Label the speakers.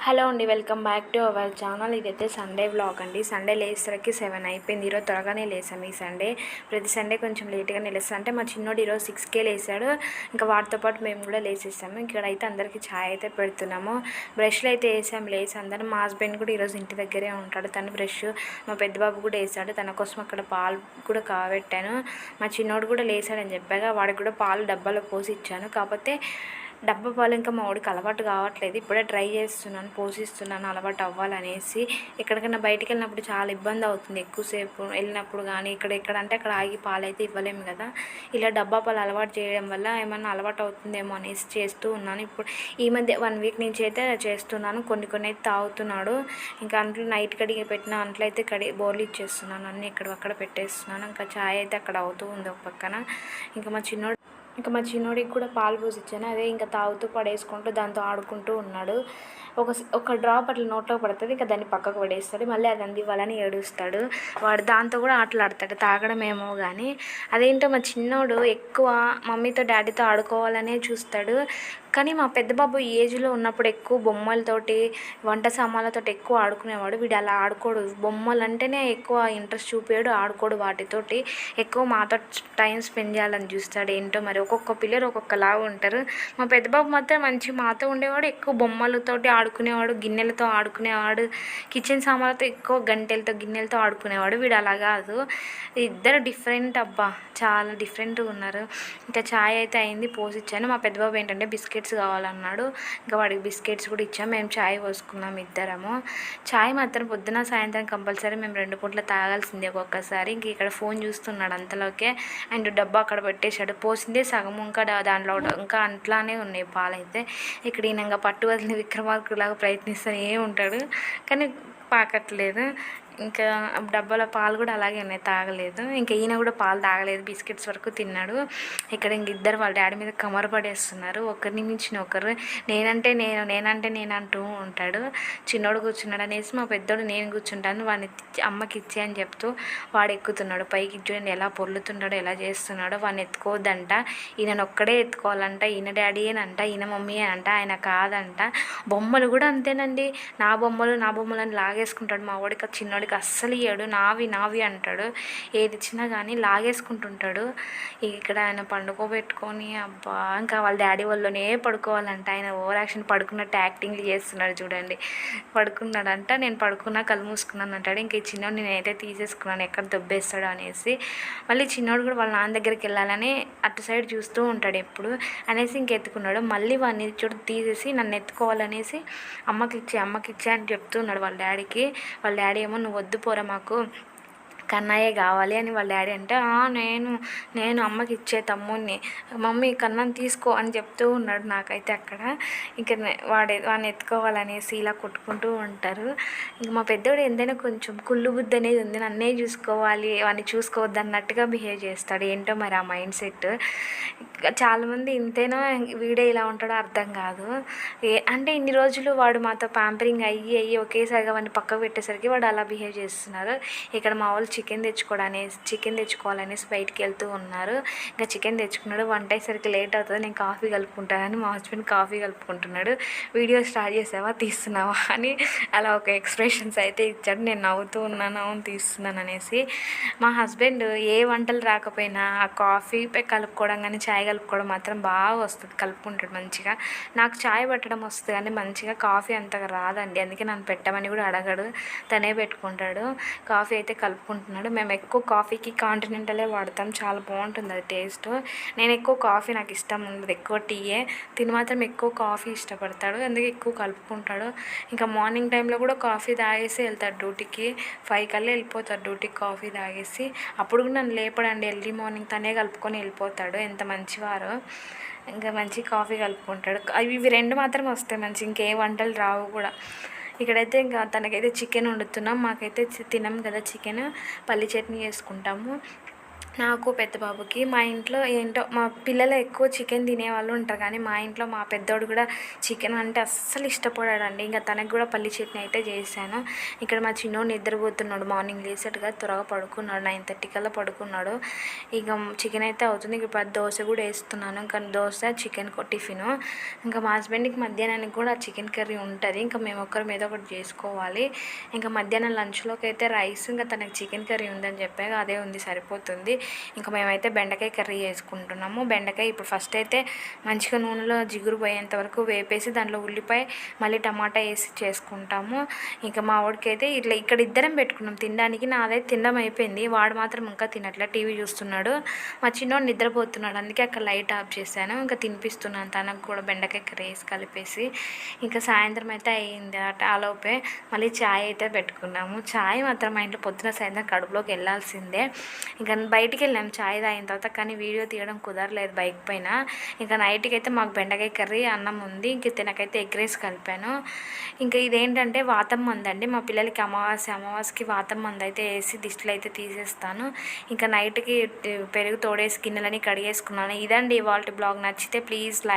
Speaker 1: Hello అండి, welcome back to our channel. ఇదైతే Sunday vlog అండి. సండే లేసరికి 7 అయిపోయింది. ఈరోజు త్వరగానే లేసాం. ఈ సండే ప్రతి సండే కొంచెం లేట్గానే లేస్తాం. అంటే మా చిన్నోడు ఈరోజు 6కే లేసాడు. ఇంకా వాటితో పాటు మేము కూడా లేసేసాము. ఇక్కడైతే అందరికీ ఛాయ్ అయితే పెడుతున్నాము. బ్రష్లు అయితే వేసాము లేసి అందరం. మా హస్బెండ్ కూడా ఈరోజు ఇంటి దగ్గరే ఉంటాడు. తను బ్రష్ మా పెద్ద బాబు కూడా వేసాడు. తన కోసం అక్కడ పాలు కూడా కాబెట్టాను. మా చిన్నోడు కూడా లేసాడని చెప్పాగా వాడికి కూడా పాలు డబ్బాలో పోసి ఇచ్చాను. కాకపోతే డబ్బా పాలు ఇంకా మా వాడికి అలవాటు కావట్లేదు. ఇప్పుడే ట్రై చేస్తున్నాను, పోషిస్తున్నాను అలవాటు అవ్వాలనేసి. ఎక్కడికైనా బయటికి వెళ్ళినప్పుడు చాలా ఇబ్బంది అవుతుంది. ఎక్కువసేపు వెళ్ళినప్పుడు కానీ ఎక్కడ అంటే అక్కడ ఆగి పాలు అయితే ఇవ్వలేము కదా. ఇలా డబ్బా పాలు అలవాటు చేయడం వల్ల ఏమన్నా అలవాటు అవుతుందేమో అనేసి చేస్తూ ఉన్నాను. ఇప్పుడు ఈ మధ్య 1 వీక్ నుంచి అయితే చేస్తున్నాను. కొన్ని అయితే తాగుతున్నాడు. ఇంకా అంట్లు నైట్ కడిగి పెట్టిన అంట్లు అయితే బోర్లు ఇచ్చేస్తున్నాను. అన్నీ అక్కడ పెట్టేస్తున్నాను. ఇంకా ఛాయ్ అయితే అక్కడ అవుతూ ఉంది ఒక పక్కన. ఇంకా మా చిన్నోడికి కూడా పాలు పోసిచ్చాను. అదే ఇంకా తాగుతూ పడేసుకుంటూ దాంతో ఆడుకుంటూ ఉన్నాడు. ఒక డ్రాప్ అట్లా నోట్లో పడుతుంది. ఇంకా దాన్ని పక్కకు పడేస్తాడు. మళ్ళీ అది అందివ్వాలని ఏడుస్తాడు. వాడు దాంతో కూడా ఆటలాడతాడు. తాగడం ఏమో కానీ అదేంటో మా చిన్నోడు ఎక్కువ మమ్మీతో డాడీతో ఆడుకోవాలనే చూస్తాడు. కానీ మా పెద్ద బాబు ఏజ్లో ఉన్నప్పుడు ఎక్కువ బొమ్మలతోటి వంట సామాన్లతో ఎక్కువ ఆడుకునేవాడు. వీడు అలా ఆడుకోడు. బొమ్మలు అంటేనే ఎక్కువ ఇంట్రెస్ట్ చూపాడు. ఆడుకోడు వాటితోటి. ఎక్కువ మాతో టైం స్పెండ్ చేయాలని చూస్తాడు. ఏంటో మరి ఒక్కొక్క పిల్లలు ఒక్కొక్కలాగా ఉంటారు. మా పెద్ద బాబు మాత్రం మంచి మాతో ఉండేవాడు. ఎక్కువ బొమ్మలతోటి ఆడుకునేవాడు, గిన్నెలతో ఆడుకునేవాడు, కిచెన్ సామాన్లతో ఎక్కువ గంటెలతో గిన్నెలతో ఆడుకునేవాడు. వీడు అలా కాదు. ఇద్దరు డిఫరెంట్ అబ్బా, చాలా డిఫరెంట్గా ఉన్నారు. ఇంకా ఛాయ్ అయితే అయింది, పోసిచ్చాను. మా పెద్ద బాబు ఏంటంటే బిస్కెట్స్ కావాలన్నాడు. ఇంకా వాడికి బిస్కెట్స్ కూడా ఇచ్చాము. మేము ఛాయ్ పోసుకున్నాం ఇద్దరము. ఛాయ్ మాత్రం పొద్దున సాయంత్రం కంపల్సరీ మేము 2 పూట్ల తాగాల్సిందే ఒక్కొక్కసారి. ఇంక ఇక్కడ ఫోన్ చూస్తున్నాడు అంతలోకే. అండ్ డబ్బా అక్కడ పెట్టేశాడు. పోసిందే సగం, ఇంకా దాంట్లో ఇంకా అట్లానే ఉన్నాయి పాలైతే. ఇక్కడ ఈయన ఇంకా పట్టు వదిలిన విక్రమార్కులాగా ప్రయత్నిస్తూనే ఉంటాడు. కానీ పాకట్లేదు. ఇంకా డబ్బాలో పాలు కూడా అలాగే ఉన్నాయి, తాగలేదు. ఇంకా ఈయన కూడా పాలు తాగలేదు, బిస్కెట్స్ వరకు తిన్నాడు. ఇక్కడ ఇంక ఇద్దరు వాళ్ళ డాడీ మీద కమర పడేస్తున్నారు. ఒకరిని మించిన ఒకరు. నేనంటే నేను అంటూ ఉంటాడు. చిన్నోడు కూర్చున్నాడు అనేసి మా పెద్దోడు నేను కూర్చుంటాను, వాడిని అమ్మకి ఇచ్చే అని చెప్తూ వాడు ఎక్కుతున్నాడు పైకి. చూడండి ఎలా పొర్లుతున్నాడో, ఎలా చేస్తున్నాడో. వాడిని ఎత్తుకోవద్దంట, ఈయన ఒక్కడే ఎత్తుకోవాలంట. ఈయన డాడీ అంట, ఈయన మమ్మీ అంట, ఆయన కాదంట. బొమ్మలు కూడా అంతేనండి. నా బొమ్మలు అని లాగేసుకుంటాడు. మా వాడికి చిన్నోడికి అస్సలు ఇయ్యాడు. నావి అంటాడు. ఏది ఇచ్చినా కానీ లాగేసుకుంటుంటాడు. ఇక్కడ ఆయన పండుకోబెట్టుకొని అబ్బా ఇంకా వాళ్ళ డాడీ వాళ్ళనే పడుకోవాలంట. ఆయన ఓవర్ యాక్షన్ పడుకున్నట్టు యాక్టింగ్లు చేస్తున్నాడు చూడండి. పడుకున్నాడంట. నేను పడుకున్నా కళ్ళు మూసుకున్నాను అంటాడు. ఇంక ఈ చిన్నోడు నేనైతే తీసేసుకున్నాను ఎక్కడ దొబ్బేస్తాడు అనేసి. మళ్ళీ చిన్నోడు కూడా వాళ్ళ నాన్న దగ్గరికి వెళ్ళాలని అటు సైడ్ చూస్తూ ఉంటాడు ఎప్పుడు అనేసి ఇంకెత్తుకున్నాడు. మళ్ళీ వాడిని చూడు తీసేసి నన్ను ఎత్తుకోవాలనేసి అమ్మకి ఇచ్చే అని చెప్తున్నాడు వాళ్ళ డాడీకి. వాళ్ళ డాడీ ఏమో నువ్వు వద్దు పోరా, మాకు కన్నయ్యే కావాలి అని వాళ్ళ డాడీ అంటే నేను అమ్మకి ఇచ్చే తమ్ముడిని, మమ్మీ కన్నని తీసుకో అని చెప్తూ ఉన్నాడు. నాకైతే అక్కడ ఇంకా వాడిని ఎత్తుకోవాలనేసి ఇలా కొట్టుకుంటూ ఉంటారు. ఇంక మా పెద్దోడు ఎంతైనా కొంచెం కుళ్ళు బుద్ధి అనేది ఉంది. నన్నే చూసుకోవాలి, వాడిని చూసుకోవద్దు అన్నట్టుగా బిహేవ్ చేస్తాడు. ఏంటో మరి ఆ మైండ్ సెట్. చాలామంది ఇంతేనో వీడే ఇలా ఉంటాడో అర్థం కాదు. అంటే ఇన్ని రోజులు వాడు మాతో ప్యాంపరింగ్ అయ్యి ఒకేసారిగా వాడిని పక్కకు పెట్టేసరికి వాడు అలా బిహేవ్ చేస్తున్నారు. ఇక్కడ మా వాళ్ళు చికెన్ తెచ్చుకోవాలనేసి బయటికి వెళ్తూ ఉన్నారు. ఇంకా చికెన్ తెచ్చుకున్నాడు. వంట అయ్యేసరికి లేట్ అవుతుంది, నేను కాఫీ కలుపుకుంటానని మా హస్బెండ్ కాఫీ కలుపుకుంటున్నాడు. వీడియో స్టార్ట్ చేసావా, తీస్తున్నావా అని అలా ఒక ఎక్స్ప్రెషన్స్ అయితే ఇచ్చాడు. నేను నవ్వుతూ ఉన్నాను, అవును తీస్తున్నాను అనేసి. మా హస్బెండ్ ఏ వంటలు రాకపోయినా ఆ కాఫీ కలుపుకోవడం కానీ ఛాయ్ కలుపుకోవడం మాత్రం బాగా వస్తుంది, కలుపుకుంటాడు మంచిగా. నాకు ఛాయ్ పెట్టడం వస్తుంది కానీ మంచిగా కాఫీ అంతగా రాదండి. అందుకే నన్ను పెట్టమని కూడా అడగడు, తనే పెట్టుకుంటాడు. కాఫీ అయితే కలుపుకుంటున్నాడు. మేము ఎక్కువ కాఫీకి కాంటినెంటలే వాడతాం, చాలా బాగుంటుంది అది టేస్ట్. నేను ఎక్కువ కాఫీ నాకు ఇష్టం ఉండదు, ఎక్కువ టీయే. తిని మాత్రం ఎక్కువ కాఫీ ఇష్టపడతాడు, అందుకే ఎక్కువ కలుపుకుంటాడు. ఇంకా మార్నింగ్ టైంలో కూడా కాఫీ తాగేసి వెళ్తాడు డ్యూటీకి. 5 కల్లా వెళ్ళిపోతాడు డ్యూటీకి కాఫీ తాగేసి. అప్పుడు కూడా నన్ను లేపడండి, ఎర్లీ మార్నింగ్ తనే కలుపుకొని వెళ్ళిపోతాడు. ఎంత మంచివారో. ఇంకా మంచి కాఫీ కలుపుకుంటాడు. ఇవి 2 మాత్రం వస్తాయి మంచి, ఇంకే వంటలు రావు కూడా. ఇక్కడైతే ఇంకా తనకైతే చికెన్ వండుతున్నాం. మాకైతే తినం కదా చికెన్, పల్లి చట్నీ చేసుకుంటాము. నాకు పెద్ద బాబుకి మా ఇంట్లో ఏంటో మా పిల్లలు ఎక్కువ చికెన్ తినేవాళ్ళు ఉంటారు కానీ మా ఇంట్లో మా పెద్దోడు కూడా చికెన్ అంటే అస్సలు ఇష్టపడాడండి. ఇంకా తనకు కూడా పల్లి చట్నీ అయితే చేశాను. ఇక్కడ మా చిన్నోడు నిద్రపోతున్నాడు. మార్నింగ్ లేసేట్టుగా త్వరగా పడుకున్నాడు, 9:30 కల్లా పడుకున్నాడు. ఇక చికెన్ అయితే అవుతుంది. ఇక దోశ కూడా వేస్తున్నాను. ఇంకా దోశ చికెన్ టిఫిను. ఇంకా మా హస్బెండ్కి మధ్యాహ్నానికి కూడా చికెన్ కర్రీ ఉంటుంది. ఇంకా మేము ఒక్కరి మీద ఒకటి చేసుకోవాలి. ఇంకా మధ్యాహ్నం లంచ్లోకి అయితే రైస్, ఇంకా తనకి చికెన్ కర్రీ ఉందని చెప్పాక అదే ఉంది, సరిపోతుంది. ఇంకా మేమైతే బెండకాయ కర్రీ చేసుకుంటున్నాము. బెండకాయ ఇప్పుడు ఫస్ట్ అయితే మంచిగా నూనెలో జిగురు పోయేంత వరకు వేపేసి దాంట్లో ఉల్లిపాయ మళ్ళీ టమాటా వేసి చేసుకుంటాము. ఇంకా మా వాడికి అయితే ఇక్కడ ఇద్దరం పెట్టుకున్నాం తినడానికి. నాదైతే తినడం అయిపోయింది, వాడు మాత్రం ఇంకా తినట్లే, టీవీ చూస్తున్నాడు. మా చిన్నోడు నిద్రపోతున్నాడు, అందుకే అక్కడ లైట్ ఆఫ్ చేశాను. ఇంకా తినిపిస్తున్నాను తనకు కూడా బెండకాయ కర్రీ వేసి కలిపేసి. ఇంకా సాయంత్రం అయితే అయ్యింది ఆలోపే మళ్ళీ ఛాయ్ అయితే పెట్టుకున్నాము. ఛాయ్ మాత్రం మా ఇంట్లో పొద్దున సాయంత్రం కడుపులోకి వెళ్ళాల్సిందే. ఇంకా బయటికి వెళ్ళాము ఛాయ్ తాగిన తర్వాత, కానీ వీడియో తీయడం కుదరలేదు బైక్ పైన. ఇంకా నైట్కి అయితే మాకు బెండకాయ కర్రీ అన్నం ఉంది. ఇంక తినకైతే ఎగ్ రైస్ కలిపాను. ఇంకా ఇదేంటంటే వాతం మందు అండి, మా పిల్లలకి అమావాస్యకి వాతం మందు అయితే వేసి దిష్టిలో అయితే తీసేస్తాను. ఇంకా నైట్కి పెరుగు తోడేసి గిన్నెలని కడిగేసుకున్నాను. ఇదండి ఇవాళ బ్లాగ్. నచ్చితే ప్లీజ్ లైక్.